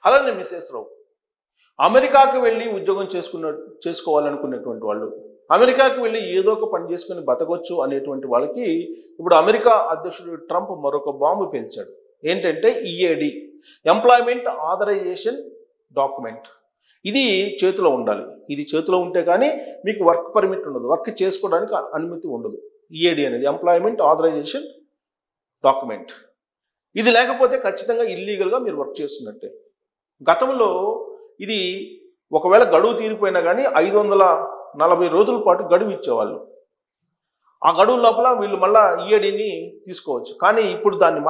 అలానే మిసెస్ రావు అమెరికాకు వెళ్ళి ఉద్యోగం చేసుకోవాలనుకునేటువంటి వాళ్ళు, అమెరికాకు వెళ్ళి ఏదో ఒక పని చేసుకుని బతకొచ్చు అనేటువంటి వాళ్ళకి ఇప్పుడు అమెరికా అధ్యక్షుడు ట్రంప్ మరొక బాంబు పేల్చాడు. ఏంటంటే ఈఏడి, ఎంప్లాయ్మెంట్ ఆథరైజేషన్ డాక్యుమెంట్. ఇది చేతిలో ఉండాలి. ఇది చేతిలో ఉంటే కానీ మీకు వర్క్ పర్మిట్ ఉండదు, వర్క్ చేసుకోవడానికి అనుమతి ఉండదు. ఈఏడి అనేది ఎంప్లాయ్మెంట్ ఆథరైజేషన్ డాక్యుమెంట్. ఇది లేకపోతే ఖచ్చితంగా ఇల్లీగల్గా మీరు వర్క్ చేస్తున్నట్టే. గతంలో ఇది ఒకవేళ గడువు తీరిపోయినా కానీ 540 రోజుల పాటు గడువు ఇచ్చేవాళ్ళు. ఆ గడువు లోపల వీళ్ళు మళ్ళీ ఈఏడిని తీసుకోవచ్చు. కానీ ఇప్పుడు దాన్ని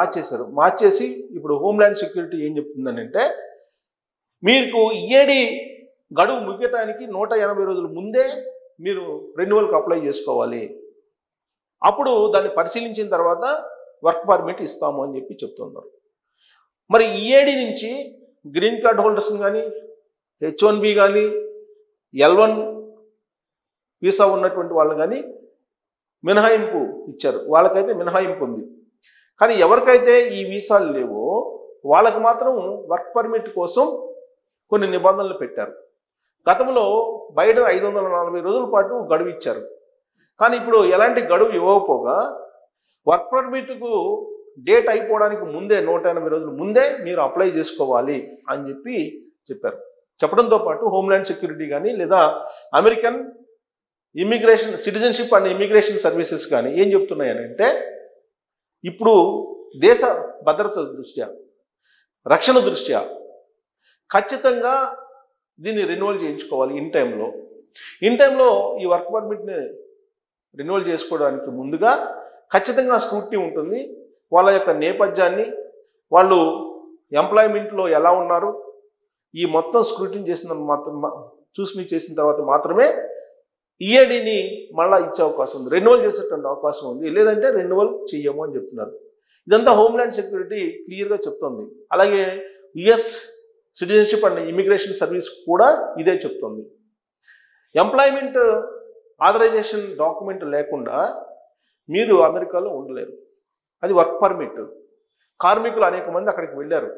మార్చేసి ఇప్పుడు హోమ్ల్యాండ్ సెక్యూరిటీ ఏం చెప్తుందనంటే మీకు ఈఏడి గడువు ముగియటానికి 180 రోజుల ముందే మీరు రెన్యువల్కి అప్లై చేసుకోవాలి. అప్పుడు దాన్ని పరిశీలించిన తర్వాత వర్క్ పర్మిట్ ఇస్తాము అని చెప్పి చెప్తున్నారు. మరి ఈఏడి నుంచి గ్రీన్ కార్డ్ హోల్డర్స్ని కానీ, H1B కానీ, L1 వీసా ఉన్నటువంటి వాళ్ళు కానీ మినహాయింపు ఇచ్చారు. వాళ్ళకైతే మినహాయింపు ఉంది. కానీ ఎవరికైతే ఈ వీసాలు లేవో వాళ్ళకి మాత్రం వర్క్ పర్మిట్ కోసం కొన్ని నిబంధనలు పెట్టారు. గతంలో బయట 540 రోజుల పాటు గడువు ఇచ్చారు. కానీ ఇప్పుడు ఎలాంటి గడువు ఇవ్వకపోగా వర్క్ పర్మిట్కు డేట్ అయిపోవడానికి ముందే 180 రోజుల ముందే మీరు అప్లై చేసుకోవాలి అని చెప్పారు. చెప్పడంతో పాటు హోమ్ల్యాండ్ సెక్యూరిటీ కానీ లేదా American citizenship and immigration services కానీ ఏం చెప్తున్నాయనంటే ఇప్పుడు దేశ భద్రత దృష్ట్యా, రక్షణ దృష్ట్యా ఖచ్చితంగా దీన్ని రెన్యువల్ చేయించుకోవాలి ఇన్ టైంలో. ఈ వర్క్ పర్మిట్ని రెన్యువల్ చేసుకోవడానికి ముందుగా ఖచ్చితంగా స్క్రూటినీ ఉంటుంది. వాళ్ళ యొక్క నేపథ్యాన్ని, వాళ్ళు ఎంప్లాయ్మెంట్లో ఎలా ఉన్నారు, ఈ మొత్తం స్క్రూటినీ చేసిన తర్వాత మాత్రమే ఈఏడిని మళ్ళీ ఇచ్చే అవకాశం ఉంది, రెన్యువల్ చేసేటువంటి అవకాశం ఉంది. లేదంటే రెన్యువల్ చెయ్యము అని చెప్తున్నారు. ఇదంతా హోమ్ల్యాండ్ సెక్యూరిటీ క్లియర్గా చెప్తుంది. అలాగే US citizenship and immigration service కూడా ఇదే చెప్తుంది. ఎంప్లాయ్మెంట్ ఆథరైజేషన్ డాక్యుమెంట్ లేకుండా మీరు అమెరికాలో ఉండలేరు. అది వర్క్ పర్మిట్. కార్మికులు అనేక మంది అక్కడికి వెళ్ళారు.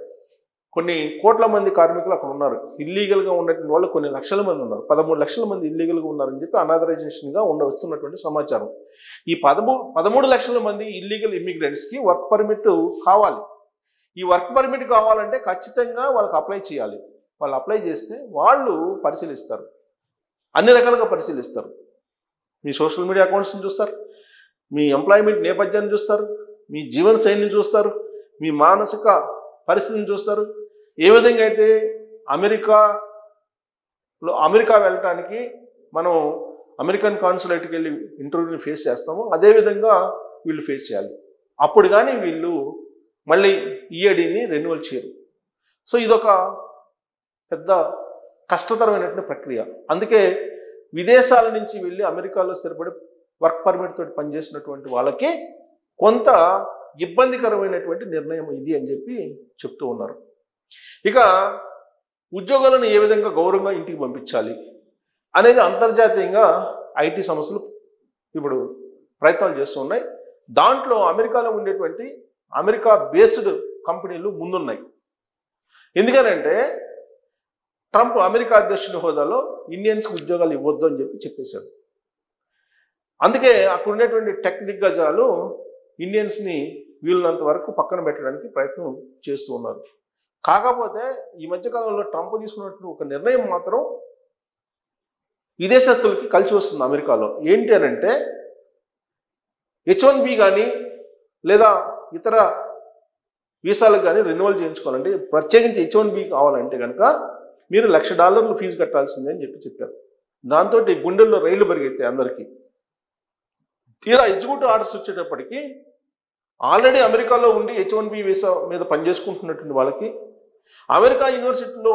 కొన్ని కోట్ల మంది కార్మికులు అక్కడ ఉన్నారు. ఇల్లీగల్గా ఉన్నటువంటి వాళ్ళు కొన్ని లక్షల మంది ఉన్నారు. 13 లక్షల మంది ఇల్లీగల్గా ఉన్నారని చెప్పి అనాథరైజేషన్గా వస్తున్నటువంటి సమాచారం. ఈ 13 లక్షల మంది ఇల్లీగల్ ఇమ్మిగ్రెంట్స్కి వర్క్ పర్మిట్ కావాలి. ఈ వర్క్ పర్మిట్ కావాలంటే ఖచ్చితంగా వాళ్ళకి అప్లై చేయాలి. వాళ్ళు అప్లై చేస్తే వాళ్ళు పరిశీలిస్తారు, అన్ని రకాలుగా పరిశీలిస్తారు. మీ సోషల్ మీడియా అకౌంట్స్ని చూస్తారు, మీ ఎంప్లాయ్మెంట్ నేపథ్యాన్ని చూస్తారు, మీ జీవన శైలిని చూస్తారు, మీ మానసిక పరిస్థితిని చూస్తారు. ఏ విధంగా అయితే అమెరికా వెళ్ళటానికి మనం అమెరికన్ కాన్సులేట్కి వెళ్ళి ఇంటర్వ్యూని ఫేస్ చేస్తామో అదేవిధంగా వీళ్ళు ఫేస్ చేయాలి. అప్పుడు కానీ వీళ్ళు మళ్ళీ ఈఏడిని రెన్యువల్ చేయరు. సో ఇదొక పెద్ద కష్టతరమైనటువంటి ప్రక్రియ. అందుకే విదేశాల నుంచి వెళ్ళి అమెరికాలో స్థిరపడి వర్క్ పర్మిట్ తోటి పనిచేసినటువంటి వాళ్ళకి కొంత ఇబ్బందికరమైనటువంటి నిర్ణయం ఇది అని చెప్పి చెప్తూ ఉన్నారు. ఇక ఉద్యోగాలను ఏ విధంగా గౌరవంగా ఇంటికి పంపించాలి అనేది అంతర్జాతీయంగా ఐటీ సంస్థలు ఇప్పుడు ప్రయత్నాలు చేస్తూ ఉన్నాయి. దాంట్లో అమెరికాలో ఉండేటువంటి అమెరికా బేస్డ్ కంపెనీలు ముందున్నాయి. ఎందుకనంటే ట్రంప్ అమెరికా అధ్యక్షుడి హోదాలో ఇండియన్స్కి ఉద్యోగాలు ఇవ్వద్దు అని చెప్పేశాడు. అందుకే అక్కడ ఉండేటువంటి టెక్ దిగ్గజాలు ఇండియన్స్ని వీలున్నంత వరకు పక్కన పెట్టడానికి ప్రయత్నం చేస్తూ ఉన్నారు. కాకపోతే ఈ మధ్యకాలంలో ట్రంప్ తీసుకున్నటువంటి ఒక నిర్ణయం మాత్రం విదేశస్తులకి కలిసి వస్తుంది అమెరికాలో. ఏంటి అనంటే H1B కానీ లేదా ఇతర వీసాలకు కానీ రెన్యువల్ చేయించుకోవాలంటే, ప్రత్యేకించి H1B కావాలంటే కనుక మీరు $1,00,000 ఫీజు కట్టాల్సిందే అని చెప్పారు. దాంతో గుండెల్లో రైళ్లు పరిగెత్తాయి అందరికీ. తీరా ఎగ్జిక్యూటివ్ ఆర్డర్స్ వచ్చేటప్పటికి ఆల్రెడీ అమెరికాలో ఉండి H1B వీసా మీద పనిచేసుకుంటున్నటువంటి వాళ్ళకి, అమెరికా యూనివర్సిటీలో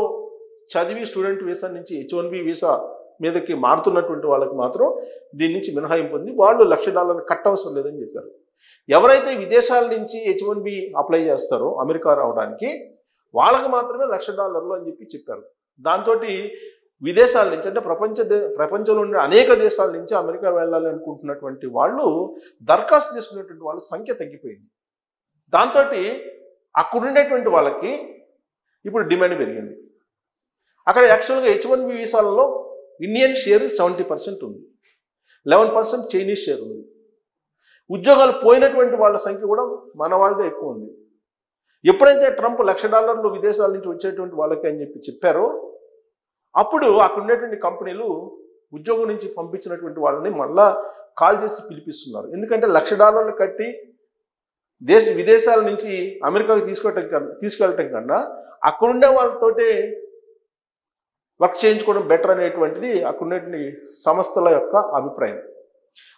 చదివి స్టూడెంట్ వీసా నుంచి H1B వీసా మీదకి మారుతున్నటువంటి వాళ్ళకి మాత్రం దీని నుంచి మినహాయింపు ఉంది. వాళ్ళు $1,00,000 కట్టవసరం లేదని చెప్పారు. ఎవరైతే విదేశాల నుంచి H1B అప్లై చేస్తారో అమెరికా రావడానికి వాళ్ళకి మాత్రమే $1,00,000 అని చెప్పారు. దాంతో విదేశాల నుంచి అంటే ప్రపంచంలో ఉండే అనేక దేశాల నుంచి అమెరికా వెళ్ళాలి అనుకుంటున్నటువంటి వాళ్ళు దరఖాస్తు చేసుకునేటువంటి వాళ్ళ సంఖ్య తగ్గిపోయింది. దాంతో అక్కడ ఉండేటువంటి వాళ్ళకి ఇప్పుడు డిమాండ్ పెరిగింది. అక్కడ యాక్చువల్గా H1B వీసాలలో ఇండియన్ షేర్ 70% ఉంది, 11% చైనీస్ షేర్ ఉంది. ఉద్యోగాలు పోయినటువంటి వాళ్ళ సంఖ్య కూడా మన వాళ్ళదే ఎక్కువ ఉంది. ఎప్పుడైతే ట్రంప్ $1,00,000 విదేశాల నుంచి వచ్చేటువంటి వాళ్ళకి అని చెప్పారో అప్పుడు అక్కడ ఉండేటువంటి కంపెనీలు ఉద్యోగం నుంచి పంపించినటువంటి వాళ్ళని మళ్ళా కాల్ చేసి పిలిపిస్తున్నారు. ఎందుకంటే $1,00,000 కట్టి విదేశాల నుంచి అమెరికాకి తీసుకెళ్ళటం కన్నా అక్కడుండే వాళ్ళతోటే వర్క్ చేయించుకోవడం బెటర్ అనేటువంటిది అక్కడ ఉండేటువంటి సంస్థల యొక్క అభిప్రాయం.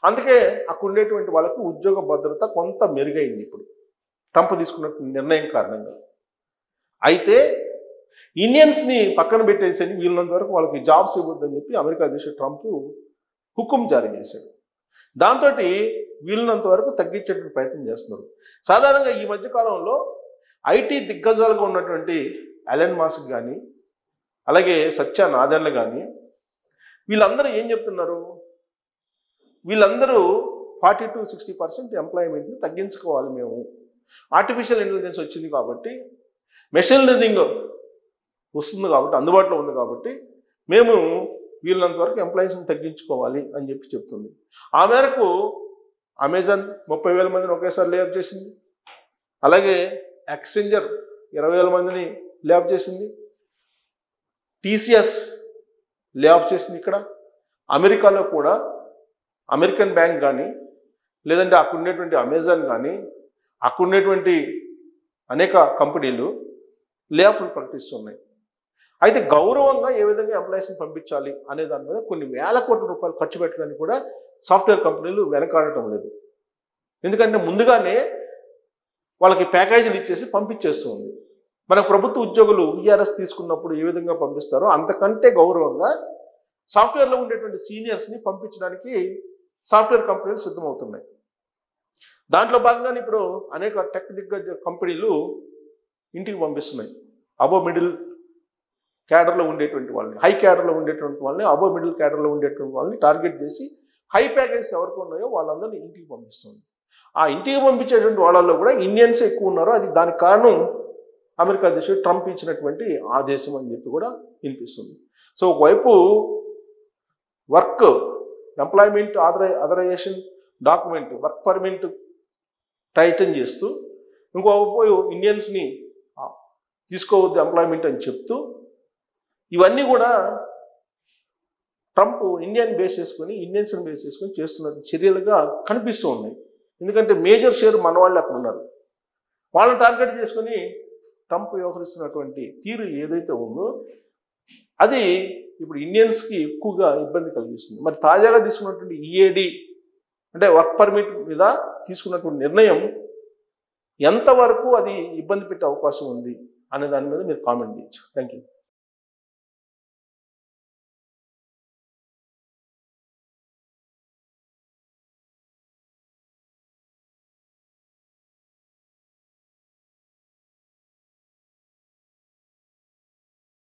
అందుకే అక్కడ ఉండేటువంటి వాళ్ళకి ఉద్యోగ భద్రత కొంత మెరుగైంది ఇప్పుడు ట్రంప్ తీసుకున్న నిర్ణయం కారణంగా. అయితే ఇండియన్స్ని పక్కన పెట్టేసి వీళ్ళంత వరకు వాళ్ళకి జాబ్స్ ఇవ్వద్దని చెప్పి అమెరికా అధ్యక్షుడు ట్రంప్ హుకుం జారీ చేశాడు. దాంతో వీళ్ళనంత వరకు తగ్గించేటువంటి ప్రయత్నం చేస్తున్నారు. సాధారణంగా ఈ మధ్యకాలంలో ఐటీ దిగ్గజాలుగా ఉన్నటువంటి ఎలన్ మాస్క్ కానీ అలాగే సత్య నాదెళ్ల కానీ వీళ్ళందరూ ఏం చెప్తున్నారు, వీళ్ళందరూ 40 to 60% ఎంప్లాయ్మెంట్ని తగ్గించుకోవాలి. మేము ఆర్టిఫిషియల్ ఇంటెలిజెన్స్ వచ్చింది కాబట్టి, మెషిన్ లెర్నింగ్ వస్తుంది కాబట్టి, అందుబాటులో ఉంది కాబట్టి మేము వీళ్ళంత వరకు ఎంప్లాయీస్ని తగ్గించుకోవాలి అని చెప్పి చెప్తుంది. ఆ మేరకు అమెజాన్ 30,000 మందిని ఒకేసారి లేఅప్ చేసింది. అలాగే యాక్సెంజర్ 20,000 మందిని లేఅప్ చేసింది. TCS లేఅప్ చేసింది. ఇక్కడ అమెరికాలో కూడా అమెరికన్ బ్యాంక్ కానీ లేదంటే అక్కడ ఉండేటువంటి అమెజాన్ కానీ అక్కడ ఉండేటువంటి అనేక కంపెనీలు లేఅప్లు ప్రకటిస్తున్నాయి. అయితే గౌరవంగా ఏ విధంగా ఎంప్లాయీస్ని పంపించాలి అనే దాని మీద కొన్ని వేల కోట్ల రూపాయలు ఖర్చు పెట్టడానికి కూడా సాఫ్ట్వేర్ కంపెనీలు వెనకాడటం లేదు. ఎందుకంటే ముందుగానే వాళ్ళకి ప్యాకేజీలు ఇచ్చేసి పంపించేస్తుంది. మన ప్రభుత్వ ఉద్యోగులు VRS తీసుకున్నప్పుడు ఏ విధంగా పంపిస్తారో అంతకంటే గౌరవంగా సాఫ్ట్వేర్లో ఉండేటువంటి సీనియర్స్ని పంపించడానికి సాఫ్ట్వేర్ కంపెనీలు సిద్ధమవుతున్నాయి. దాంట్లో భాగంగానే ఇప్పుడు అనేక టెక్ దిగ్గజ కంపెనీలు ఇంటికి పంపిస్తున్నాయి. అబో మిడిల్ క్యాడర్లో ఉండేటువంటి వాళ్ళని, హై క్యాడర్లో ఉండేటువంటి వాళ్ళని, అబో మిడిల్ క్యాడర్లో ఉండేటువంటి వాళ్ళని టార్గెట్ చేసి హై ప్యాకేజెస్ ఎవరికి ఉన్నాయో వాళ్ళందరినీ ఇంటికి పంపిస్తుంది. ఆ ఇంటికి పంపించేటువంటి వాళ్ళల్లో కూడా ఇండియన్స్ ఎక్కువ ఉన్నారు. అది దానికి కారణం అమెరికా అధ్యక్షుడు ట్రంప్ ఇచ్చినటువంటి ఆదేశం అని చెప్పి కూడా వినిపిస్తుంది. సో ఒకవైపు work employment authorisation document work permit tighten చేస్తూ ఇంకోవైపు ఇండియన్స్ని తీసుకోవద్దు ఎంప్లాయ్మెంట్ అని చెప్తూ ఇవన్నీ కూడా ట్రంప్ ఇండియన్స్ని బేస్ చేసుకొని చేస్తున్న చర్యలుగా కనిపిస్తూ ఉన్నాయి. ఎందుకంటే మేజర్ షేర్ మన వాళ్ళు అక్కడ ఉన్నారు. వాళ్ళని టార్గెట్ చేసుకొని ట్రంప్ వ్యవహరిస్తున్నటువంటి తీరు ఏదైతే ఉందో అది ఇప్పుడు ఇండియన్స్కి ఎక్కువగా ఇబ్బంది కలిగిస్తుంది. మరి తాజాగా తీసుకున్నటువంటి EAD అంటే వర్క్ పర్మిట్ మీద తీసుకున్నటువంటి నిర్ణయం ఎంతవరకు అది ఇబ్బంది పెట్టే అవకాశం ఉంది అనే దాని మీద మీరు కామెంట్ చేయొచ్చు. Thank you.